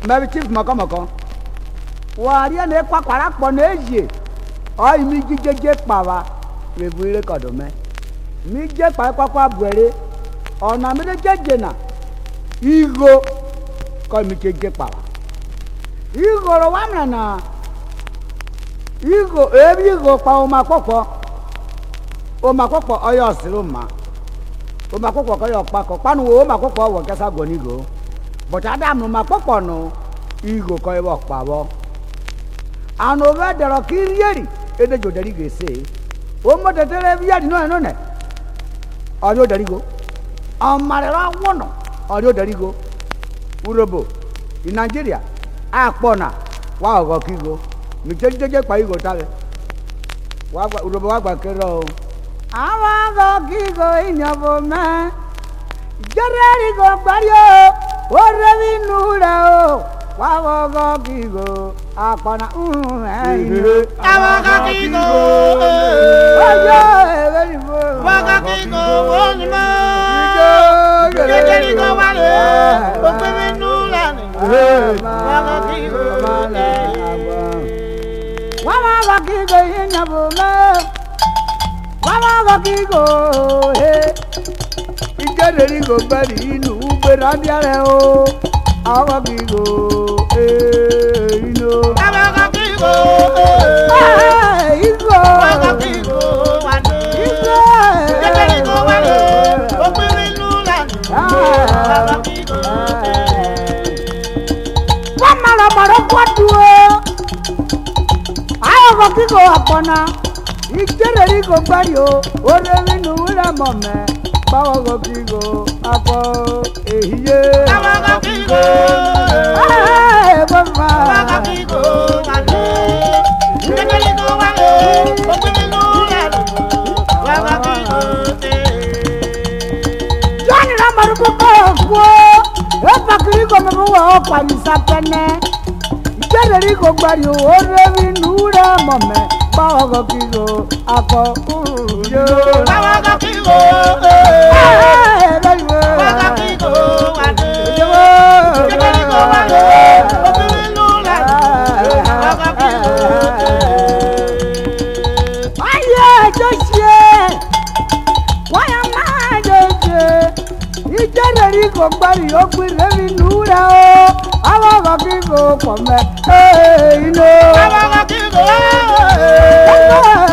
Maybe chief Omokomoko. Waria ne kwakwara kpo na eje. Oi mi jeje pawa. We buire kodome. Mi je pa kwakwa buere. Ona mi jeje na. Igo ko mi jeje pawa. Igo ro wa na. Igo ebi igo pa Omokomoko oyo siruma. Omokomoko ko yo pa ko panu Omokomoko wo kesa gonigo. But Adam Omokomoko no igo ko e wo pa wo. An over the rocky yeri ede jo dari ge say. O mo de tele bi adi no ne. Oyo dari go. Amarela wono. Oyo dari go. URHOBO in Nigeria. Akpona wa go kigo. Mi jeje pa igo tale. Wa URHOBO wa gba kero. Awa go kigo inyobo me. Jereri go gbario. Orevi nura o. Wa go kigo. Akpona Awa go kigo. Oyo very good. Wa go kigo wonima. Jereri go wale. Orevi nura ni. Wa go kigo. Wa go kigo inyobo me. Wa go kigo he. Jereri go bari nu beradiare o. Awa kigo ino. Awa go kigo. Igo. Wa go kigo wale. Jereri go wale. Orevi nura ni. Wa go kigo. Wamala maro kwatuo. Awa kigo apona. Jereri go bari o. Orevi nu ura mome. Bawa go kigo apo ehiye. Awa go kigo. Mama. Wa go kigo wale. Jereri go wale. Orevi nura ni. Wa go kigo. Johnny Ramaruko ko. Epa kigo me wo kwa nisapene. Jereri go bari o. Orevi nu ura mome. Bawa go kigo apo uyo. Awa go kigo. Jereri go bari o gbere mi nura o. Awa go kigo pome. Ino. Awa go kigo. Awa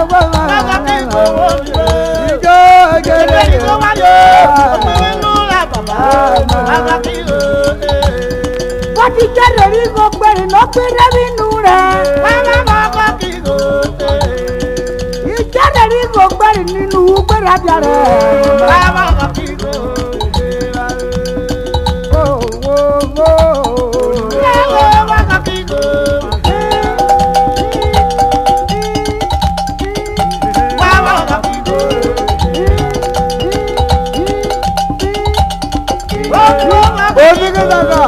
go kigo. Jereri go wale. Orevi nura baba. Awa go kigo. What did Jereri go gbere no gbere mi nura? Awa go kigo. Jereri go gbere ninu gbere adiare. Awa go kigo. Awa go kigo. Awa go kigo. Odige gaga.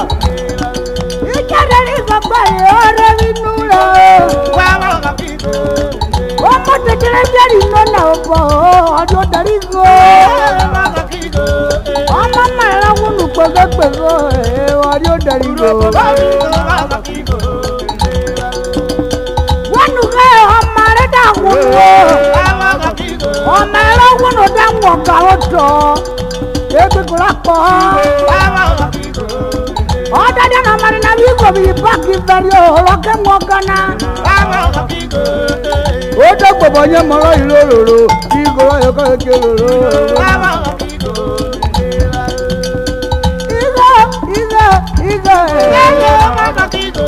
Jereri go gbere ore mi nura. Awa go kigo. Omo tejere jeri no na obo odo dari go. Awa go kigo. Omo mara wunu pegepego odo dari go. Awa go kigo. Wanu ge omare da wunu. Awa go kigo. Omare wunu da woka odo. Ebe kulapo. Awa go kigo. Oda da na mari na bigo bi paki very o roke mwokana. Awa go kigo. Odo gbobo nye moro irororo. Igo ayo ka keloro. Awa go kigo. Igo. Awa go kigo.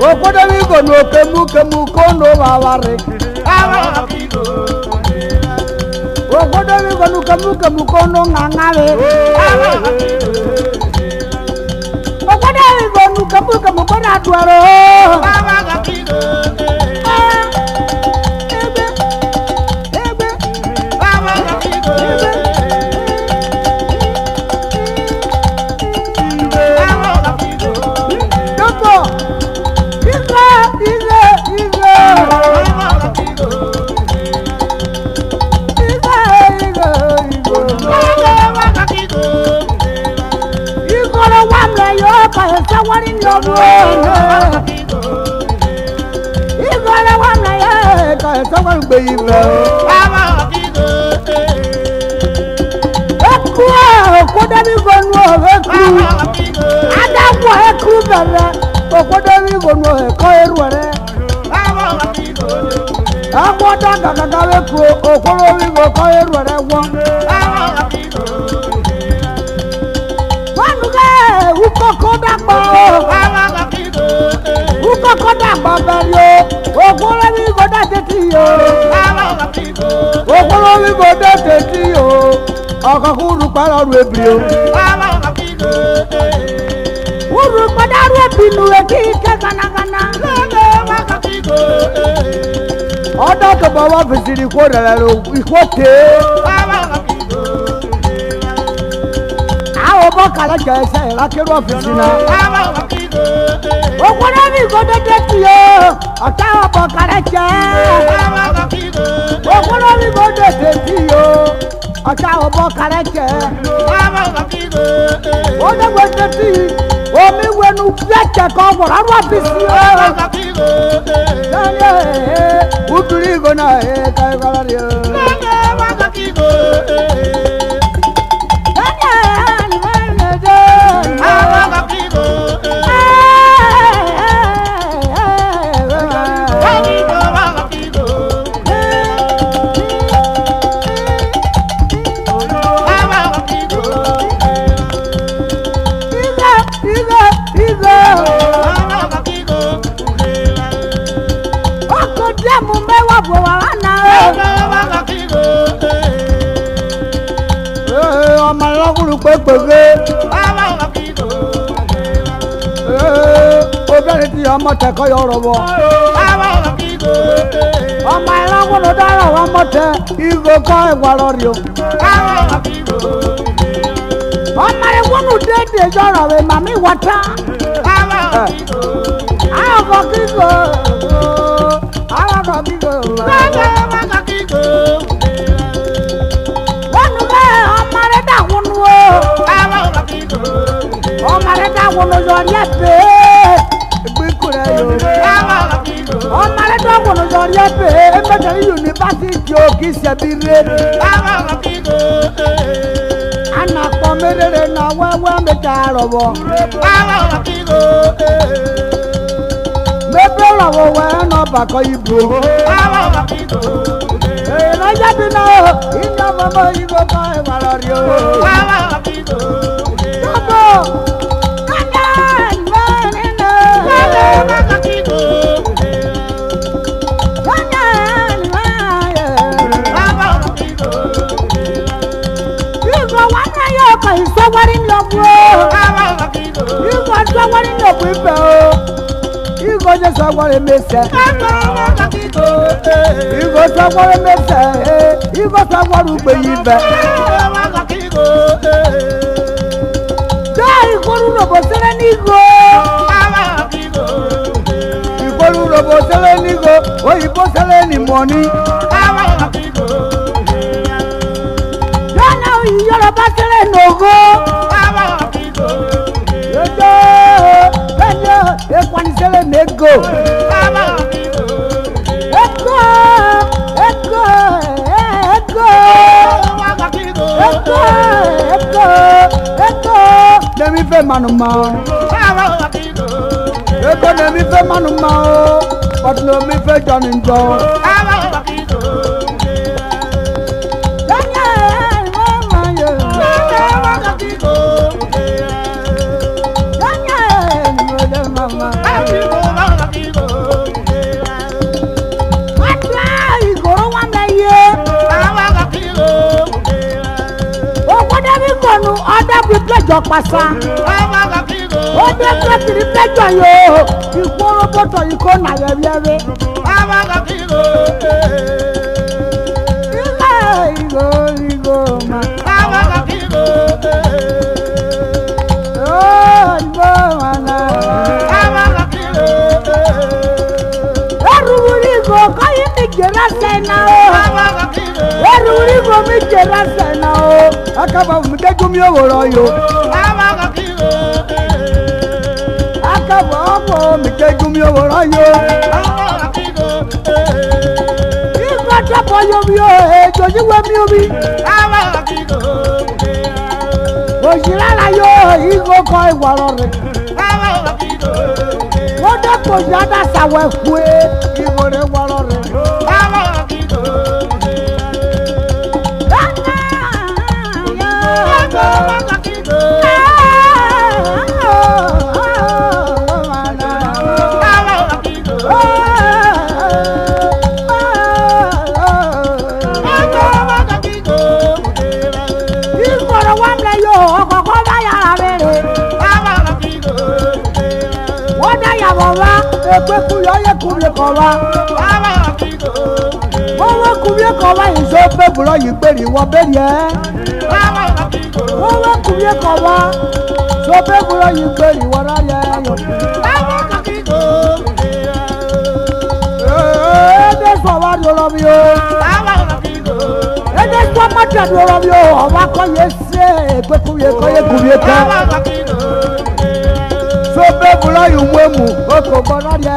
Okodaliko no kemu kono waware. okodo mi gonu kamu kono ngangare okodo mi gonu kamu kono atwaro Someone in your brain. You got a one like someone baby. What have you gone over? I don't want a crew, but what have you gone over? I want to go or follow you or call what I want. Uko koda babayo, ogolo mi goda tetiyo. Ogolo mi goda tetiyo. Akakuru para rebio. Uru pada rebinu eki kana. Oda to bawa visiri ko relo ikote. Obo kala jese la kero ofisina okwara mi godo tetiyo ata obo kala je okwara mi godo tetiyo ata obo kala je odo godo ti omi wenu yache ko wora ru ofisina uduri gona kai kala rio obìnrin tí ọmọ tẹ̀kọ́ yọrọ wọ. ọmọ ẹlọ́gùn ló dára wọn mọ tẹ ìgò kọ́ ìwà lọ́rí o. ọmọ ẹgbọ́n dédé yọrọ rẹ màmí wọ́tá. àwọn kíkó àwọn kíkó. wọ́n nu bẹ́ẹ̀ ọmọ rẹ dàgbọ́n nu o. ọmọ rẹ dàgbọ́n nu yọrí ẹ̀ bẹ́ẹ̀. ọmọ rẹ dàgbọ́n nu yọrí ẹ̀ bẹ́ẹ̀. ẹgbẹ́tẹ̀rí yunifásitì o kì í ṣe bí rere. anakpọ̀ mẹ́rẹ̀ẹ́rẹ́ náà wẹ́wẹ́ mẹ́ta rọ̀bọ̀. mẹ́fẹ́ rọ̀bọ̀ wẹ́ náà bàkọ́ ibò. lọ́jọ́ bí náà iná mọ́mọ́ ìgò kan ìwà lọ́rí o. Somebody know you got somebody know people. You got just somebody miss it. You got somebody miss it. You got somebody who believe it. Die, you go to the Bosanigo. You go to the Bosanigo. Oh, you bought any money. You're a battle no go. If one is selling it go. Let me pay manuma. Let me pay manuma. But no me pay John and John. ọdẹ fi pẹjọ pàṣà ọdẹ pẹtìrì pẹjọ yóò ìkóró bọtọ ìkó nàyẹwẹrẹ. Igo ma. Oh, igo mana. Erurigo koi mi jera sena o. Erurigo mi jera sena o. Akaba mi deju mi oworo yo. Akaba mo mi deju mi oworo yo. Igo yo mi o joji we mi o mi. Ojira la yo igo ko iworo re. Wọ́n dẹ́kun yàrá sàwọ̀ ẹ̀kú ẹ̀ ìwòrè wọ́rọ̀ rẹ̀. Ìkọ̀rọ̀ wà ń lẹ yóò ọkọ̀ kọ́ bá yàrá rẹ̀ rẹ̀. Baba, ekwe kuyo ye kuye kowa. Wowe kuye kowa iso pe bulo yiperi wo berie. Wowe kuye kowa so pe bulo yiperi wo ra ye yo. Ede so wa do lo mi o. Ede so ma te do lo mi o. Owa ko ye se ekwe kuye ko. So people are you wemu, oko bonaria.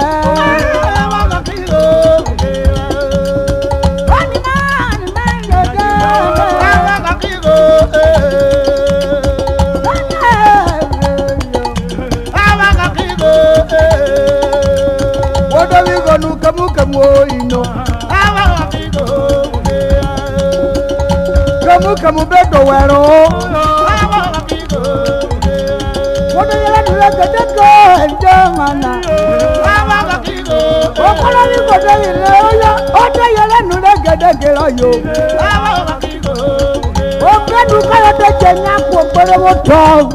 What are we gonna come ino? Come beto wero. What are you like to go and Germana? Oh, what are you going to do? What are you like to get you? Oh, can you call it a Kenya for whatever talk?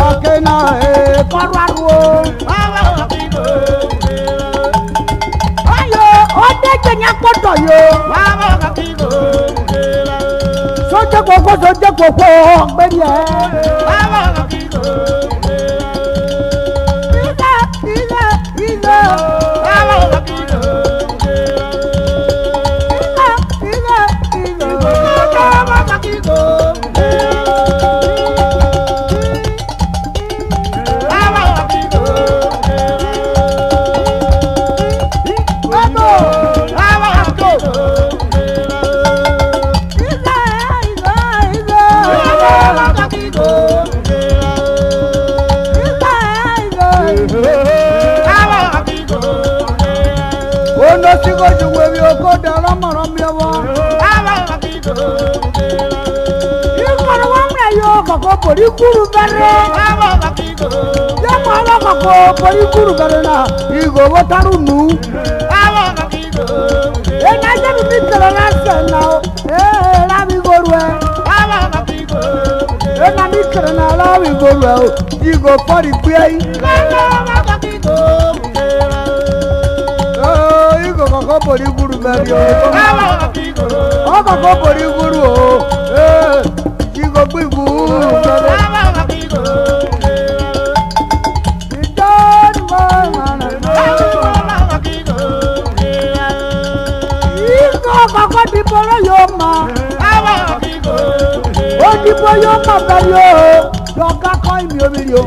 Okay, now, forward. Oh, they Kenya for you. Soja koko, baby. Porikuru bere, yamala kako porikuru bere na igo wotaru nu. Ena jebi mitera na sena, la vigorwe. Ena mitera na la vigorwe, igo pori piei. Igo kako porikuru bere, kako porikuru igo bibu. Koko diporo yoma, o dipo yoma berio, yoka koi mi omirio.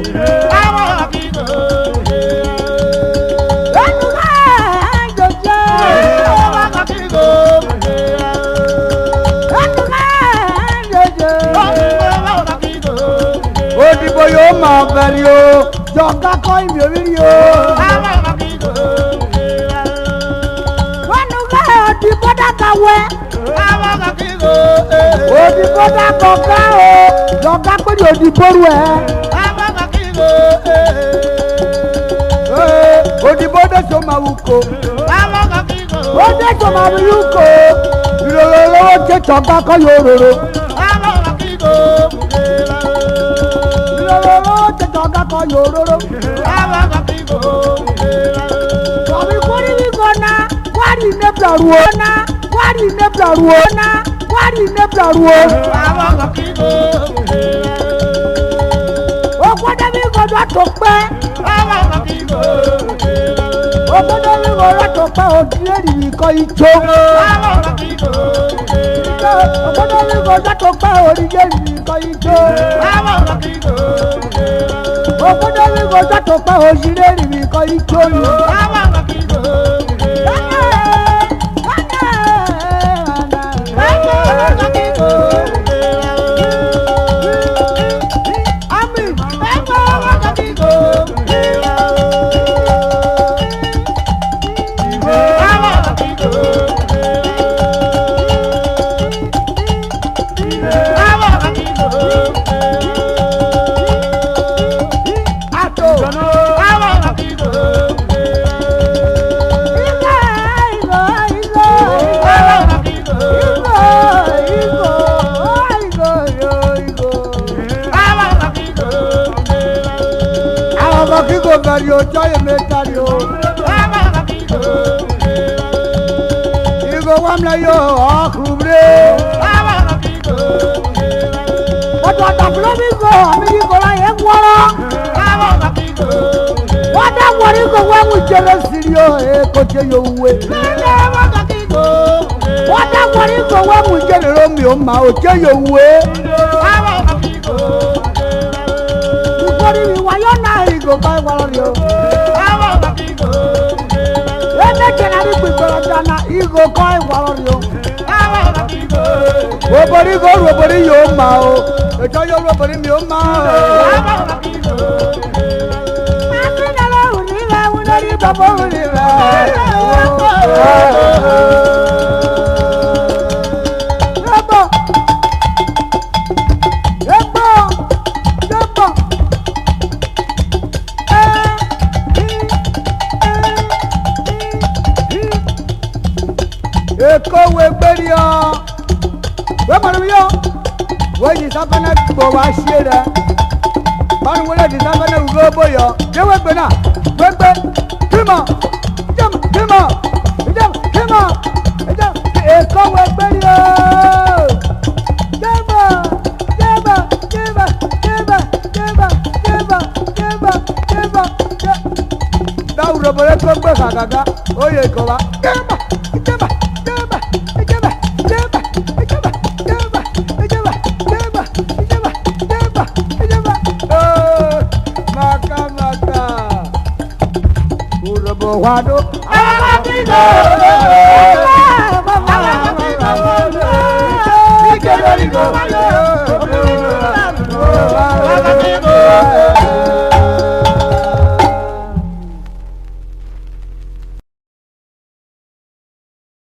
O dipo yoma berio, yoka koi mi omirio. Kawe odibo da koka o loka pe di odibo ru odibo de so mawuko o de so mawuko ilolo che choga ko yororo lolo che choga ko yororo Obi kwori bi gona kwari ne blaruona kwari ne blaruona kwari ne blaruo o kwada bi godo tope o kwada bi godo tope o dire ri ko ijo o kwada bi godo tope o dire ri ko ijo o kwada bi godo tope o dire ri ko ijo Mario joy metario Igo wamla yo akubre Ojo ta flobi go ami go la ye gworo Wada wori go wa mu jere sirio e ko je yo we Wada wori go wa mu jere ro mi o ma o je yo we Wayo na igo kai walorio Ene kena ni kwikoro jana igo kai walorio Obori go obori yo ma o Ejo yo obori mi o ma o Makina la unila unari babo unila Kowe berio we maruyo we di sapana bo wa shira ban wole di sapana ugobo yo je we gbena gbegbe kimo kimo kowe berio da urobore ko gbe kagaga oye ko wa Wado,